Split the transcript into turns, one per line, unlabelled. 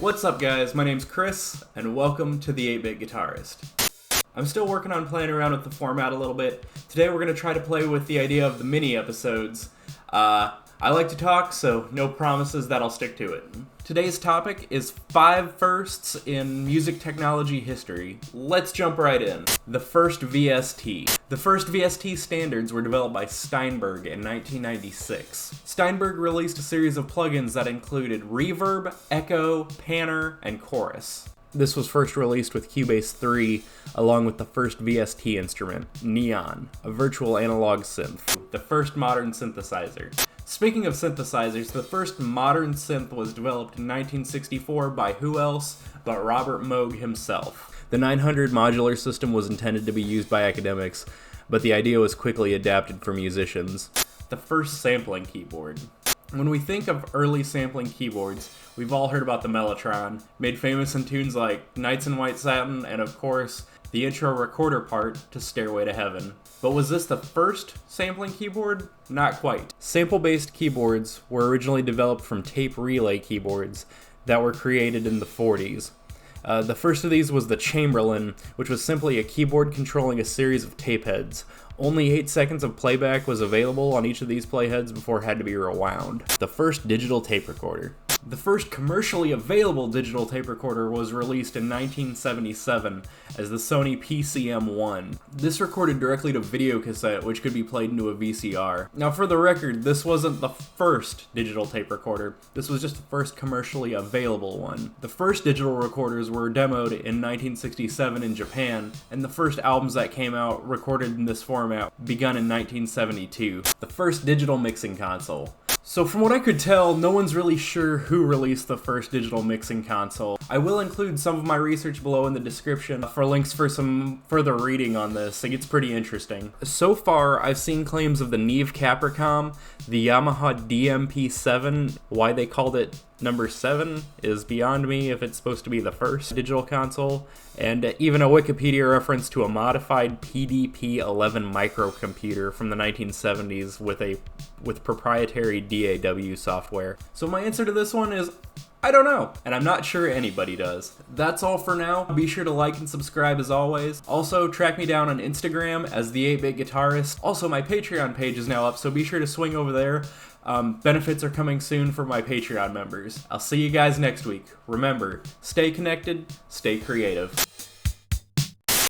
What's up guys, my name's Chris, and welcome to the 8-Bit Guitarist. I'm still working on playing around with the format a little bit. Today we're going to try to play with the idea of the mini episodes. I like to talk, so no promises that I'll stick to it. Today's topic is 5 firsts in music technology history. Let's jump right in. The first VST. The first VST standards were developed by Steinberg in 1996. Steinberg released a series of plugins that included reverb, echo, panner, and chorus. This was first released with Cubase 3, along with the first VST instrument, Neon, a virtual analog synth, the first modern synthesizer. Speaking of synthesizers, the first modern synth was developed in 1964 by who else but Robert Moog himself. The 900 modular system was intended to be used by academics, but the idea was quickly adapted for musicians. The first sampling keyboard. When we think of early sampling keyboards, we've all heard about the Mellotron, made famous in tunes like Nights in White Satin and, of course, the intro recorder part to Stairway to Heaven. But was this the first sampling keyboard? Not quite. Sample-based keyboards were originally developed from tape relay keyboards that were created in the 40s. The first of these was the Chamberlain, which was simply a keyboard controlling a series of tape heads. Only 8 seconds of playback was available on each of these playheads before it had to be rewound. The first digital tape recorder. The first commercially available digital tape recorder was released in 1977 as the Sony PCM-1. This recorded directly to videocassette, which could be played into a VCR. Now for the record, this wasn't the first digital tape recorder, this was just the first commercially available one. The first digital recorders were demoed in 1967 in Japan, and the first albums that came out recorded in this format begun in 1972. The first digital mixing console. So from what I could tell, no one's really sure who released the first digital mixing console. I will include some of my research below in the description for links for some further reading on this. It gets pretty interesting. So far, I've seen claims of the Neve Capricom, the Yamaha DMP7. Why they called it number 7 is beyond me if it's supposed to be the first digital console, and even a Wikipedia reference to a modified PDP-11 microcomputer from the 1970s with proprietary DAW software. So my answer to this one is, I don't know, and I'm not sure anybody does. That's all for now. Be sure to like and subscribe as always. Also, track me down on Instagram as the 8-Bit Guitarist. Also, my Patreon page is now up, so be sure to swing over there. Benefits are coming soon for my Patreon members. I'll see you guys next week. Remember, stay connected, stay creative.